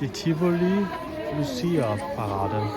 Det er Tivoli Lucia-parade.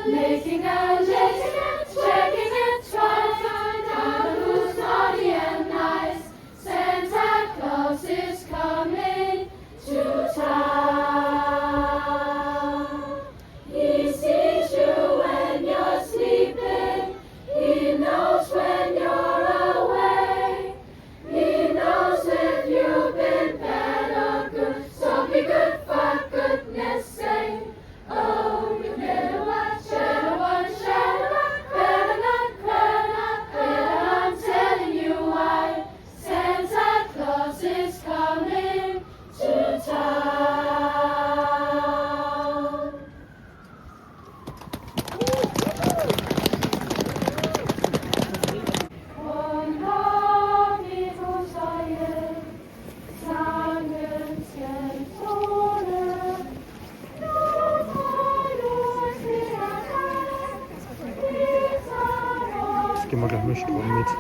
Making a list, checking it twice. Now who's naughty and nice? Santa Claus is coming to town. He sees you when you're sleeping. He knows when you're away. He knows if you've been bad or good. So be good for goodness sake. Oh, you better watch, better watch, better not cry, I'm telling you why. Santa Claus is coming to town. Und wie du säuer, sangens Tone. Ich gehe mal gleich mit Strom mit.